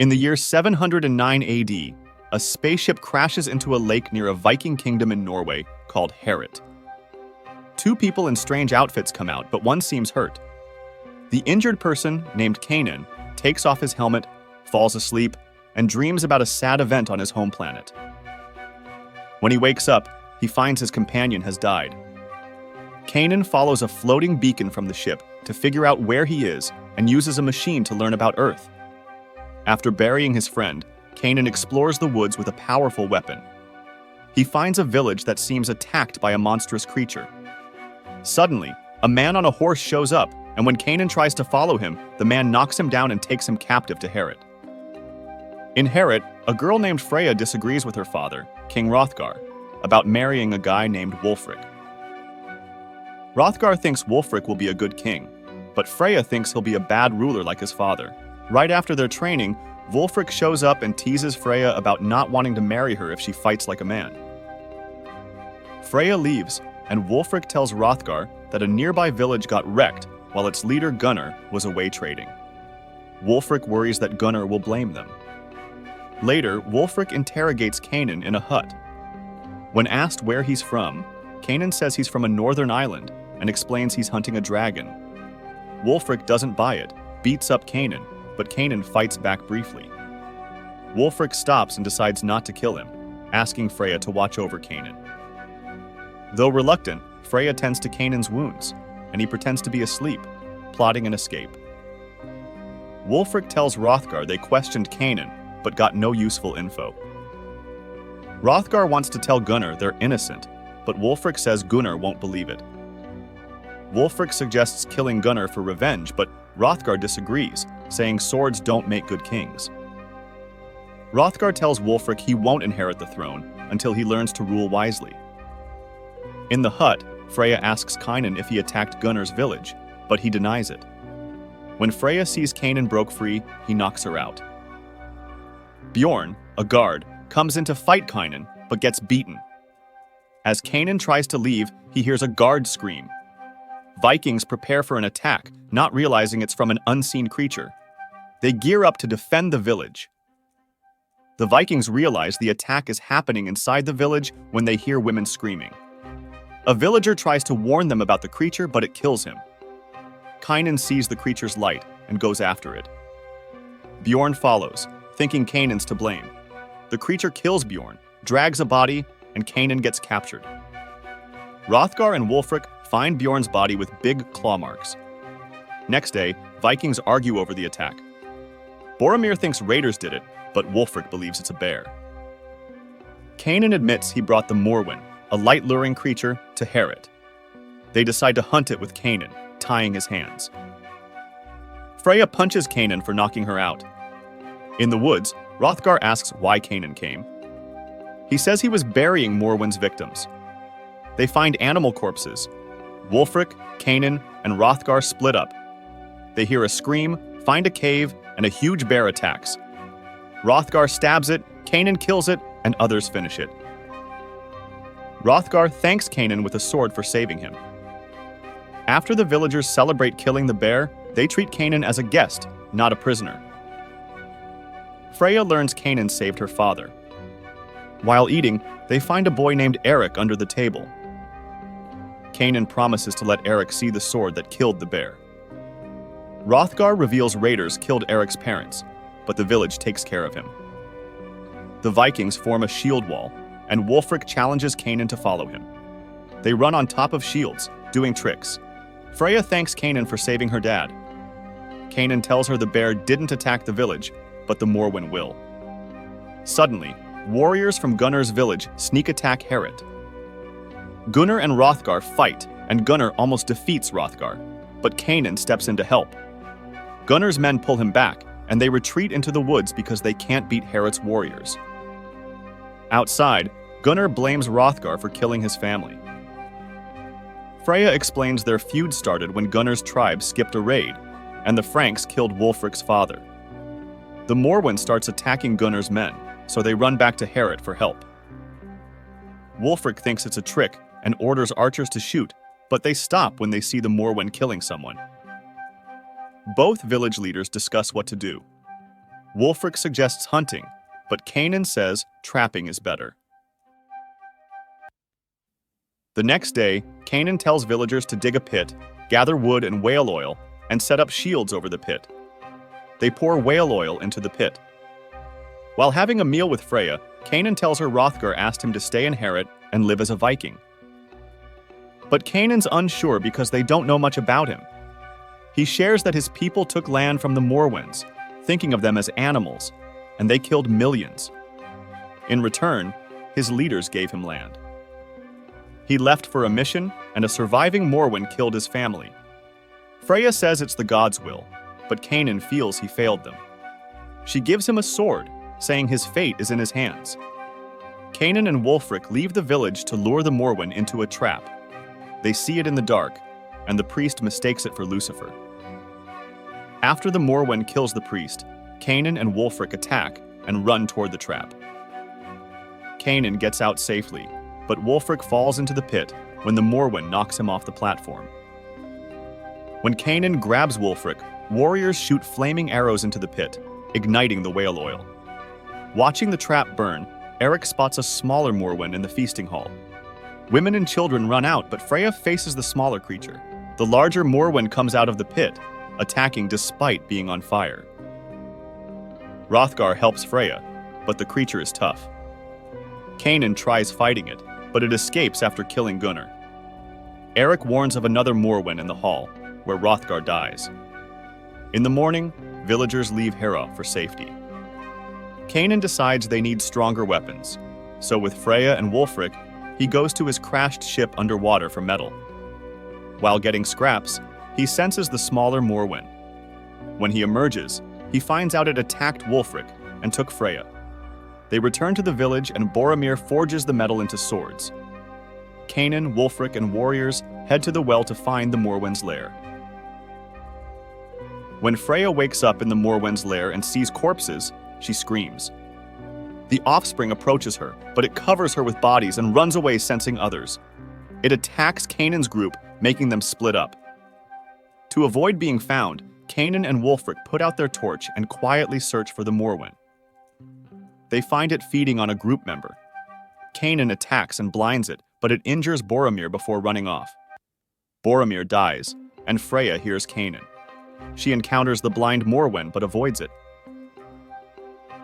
In the year 709 AD, a spaceship crashes into a lake near a Viking kingdom in Norway called Herit. Two people in strange outfits come out, but one seems hurt. The injured person, named Kanan, takes off his helmet, falls asleep, and dreams about a sad event on his home planet. When he wakes up, he finds his companion has died. Kanan follows a floating beacon from the ship to figure out where he is and uses a machine to learn about Earth. After burying his friend, Kanan explores the woods with a powerful weapon. He finds a village that seems attacked by a monstrous creature. Suddenly, a man on a horse shows up, and when Kanan tries to follow him, the man knocks him down and takes him captive to Herit. In Herit, a girl named Freya disagrees with her father, King Hrothgar, about marrying a guy named Wulfric. Hrothgar thinks Wulfric will be a good king, but Freya thinks he'll be a bad ruler like his father. Right after their training, Wulfric shows up and teases Freya about not wanting to marry her if she fights like a man. Freya leaves, and Wulfric tells Hrothgar that a nearby village got wrecked while its leader Gunnar was away trading. Wulfric worries that Gunnar will blame them. Later, Wulfric interrogates Kanan in a hut. When asked where he's from, Kanan says he's from a northern island and explains he's hunting a dragon. Wulfric doesn't buy it, beats up Kanan, but Kanan fights back briefly. Wulfric stops and decides not to kill him, asking Freya to watch over Kanan. Though reluctant, Freya tends to Kanan's wounds, and he pretends to be asleep, plotting an escape. Wulfric tells Hrothgar they questioned Kanan, but got no useful info. Hrothgar wants to tell Gunnar they're innocent, but Wulfric says Gunnar won't believe it. Wulfric suggests killing Gunnar for revenge, but Hrothgar disagrees, saying swords don't make good kings. Hrothgar tells Wulfric he won't inherit the throne until he learns to rule wisely. In the hut, Freya asks Kanan if he attacked Gunnar's village, but he denies it. When Freya sees Kanan broke free, he knocks her out. Bjorn, a guard, comes in to fight Kanan, but gets beaten. As Kanan tries to leave, he hears a guard scream. Vikings prepare for an attack, not realizing it's from an unseen creature. They gear up to defend the village. The Vikings realize the attack is happening inside the village when they hear women screaming. A villager tries to warn them about the creature, but it kills him. Kanan sees the creature's light and goes after it. Bjorn follows, thinking Kanan's to blame. The creature kills Bjorn, drags a body, and Kanan gets captured. Hrothgar and Wulfric find Bjorn's body with big claw marks. Next day, Vikings argue over the attack. Boromir thinks raiders did it, but Wulfric believes it's a bear. Kanan admits he brought the Morwen, a light-luring creature, to Herit. They decide to hunt it with Kanan, tying his hands. Freya punches Kanan for knocking her out. In the woods, Hrothgar asks why Kanan came. He says he was burying Morwen's victims. They find animal corpses. Wulfric, Kanan, and Hrothgar split up. They hear a scream, find a cave, and a huge bear attacks. Hrothgar stabs it, Kanan kills it, and others finish it. Hrothgar thanks Kanan with a sword for saving him. After the villagers celebrate killing the bear, they treat Kanan as a guest, not a prisoner. Freya learns Kanan saved her father. While eating, they find a boy named Eric under the table. Kanan promises to let Eric see the sword that killed the bear. Hrothgar reveals raiders killed Eric's parents, but the village takes care of him. The Vikings form a shield wall, and Wulfric challenges Kanan to follow him. They run on top of shields, doing tricks. Freya thanks Kanan for saving her dad. Kanan tells her the bear didn't attack the village, but the Morwen will. Suddenly, warriors from Gunnar's village sneak attack Herit. Gunnar and Hrothgar fight, and Gunnar almost defeats Hrothgar, but Kanan steps in to help. Gunnar's men pull him back, and they retreat into the woods because they can't beat Herit's warriors. Outside, Gunnar blames Hrothgar for killing his family. Freya explains their feud started when Gunnar's tribe skipped a raid, and the Franks killed Wulfric's father. The Morwen starts attacking Gunnar's men, so they run back to Herit for help. Wulfric thinks it's a trick and orders archers to shoot, but they stop when they see the Morwen killing someone. Both village leaders discuss what to do. Wulfric suggests hunting, but Kanan says trapping is better. The next day, Kanan tells villagers to dig a pit, gather wood and whale oil, and set up shields over the pit. They pour whale oil into the pit. While having a meal with Freya, Kanan tells her Hrothgar asked him to stay in Heorot and live as a Viking. But Kanan's unsure because they don't know much about him. He shares that his people took land from the Morwens, thinking of them as animals, and they killed millions. In return, his leaders gave him land. He left for a mission, and a surviving Morwen killed his family. Freya says it's the gods' will, but Kanan feels he failed them. She gives him a sword, saying his fate is in his hands. Kanan and Wulfric leave the village to lure the Morwen into a trap. They see it in the dark, and the priest mistakes it for Lucifer. After the Morwen kills the priest, Kanan and Wulfric attack and run toward the trap. Kanan gets out safely, but Wulfric falls into the pit when the Morwen knocks him off the platform. When Kanan grabs Wulfric, warriors shoot flaming arrows into the pit, igniting the whale oil. Watching the trap burn, Eric spots a smaller Morwen in the feasting hall. Women and children run out, but Freya faces the smaller creature. The larger Morwen comes out of the pit, attacking despite being on fire. Hrothgar helps Freya, but the creature is tough. Kanan tries fighting it, but it escapes after killing Gunnar. Eric warns of another Morwen in the hall, where Hrothgar dies. In the morning, villagers leave Heorot for safety. Kanan decides they need stronger weapons, so with Freya and Wulfric, he goes to his crashed ship underwater for metal. While getting scraps, he senses the smaller Morwen. When he emerges, he finds out it attacked Wulfric and took Freya. They return to the village and Boromir forges the metal into swords. Kanan, Wulfric, and warriors head to the well to find the Morwen's lair. When Freya wakes up in the Morwen's lair and sees corpses, she screams. The offspring approaches her, but it covers her with bodies and runs away sensing others. It attacks Kanan's group, making them split up. To avoid being found, Kanan and Wulfric put out their torch and quietly search for the Morwen. They find it feeding on a group member. Kanan attacks and blinds it, but it injures Boromir before running off. Boromir dies, and Freya hears Kanan. She encounters the blind Morwen but avoids it.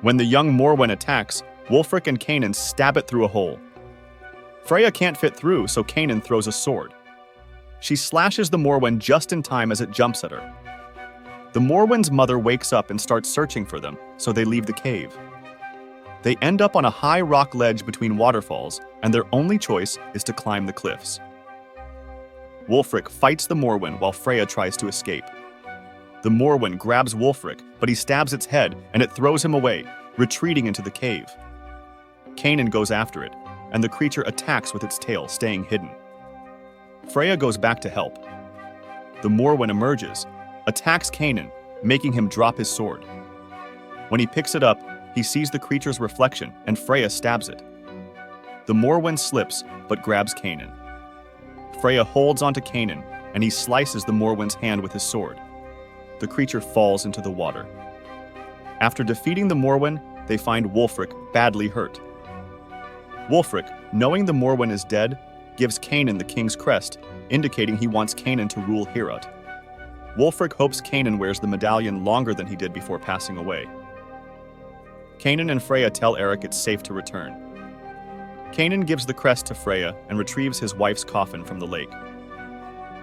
When the young Morwen attacks, Wulfric and Kanan stab it through a hole. Freya can't fit through, so Kanan throws a sword. She slashes the Morwen just in time as it jumps at her. The Morwen's mother wakes up and starts searching for them, so they leave the cave. They end up on a high rock ledge between waterfalls, and their only choice is to climb the cliffs. Wulfric fights the Morwen while Freya tries to escape. The Morwen grabs Wulfric, but he stabs its head and it throws him away, retreating into the cave. Kanan goes after it, and the creature attacks with its tail, staying hidden. Freya goes back to help. The Morwen emerges, attacks Kanan, making him drop his sword. When he picks it up, he sees the creature's reflection, and Freya stabs it. The Morwen slips, but grabs Kanan. Freya holds onto Kanan, and he slices the Morwen's hand with his sword. The creature falls into the water. After defeating the Morwen, they find Wulfric badly hurt. Wulfric, knowing the Morwen is dead, gives Kanan the king's crest, indicating he wants Kanan to rule Heorot. Wulfric hopes Kanan wears the medallion longer than he did before passing away. Kanan and Freya tell Eric it's safe to return. Kanan gives the crest to Freya and retrieves his wife's coffin from the lake.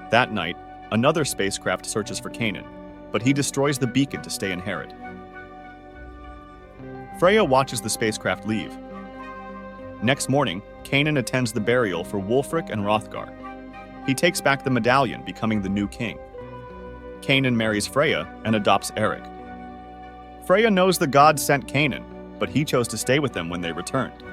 That night, another spacecraft searches for Kanan, but he destroys the beacon to stay in Heorot. Freya watches the spacecraft leave. Next morning, Kanan attends the burial for Wulfric and Hrothgar. He takes back the medallion, becoming the new king. Kanan marries Freya and adopts Eric. Freya knows the gods sent Kanan, but he chose to stay with them when they returned.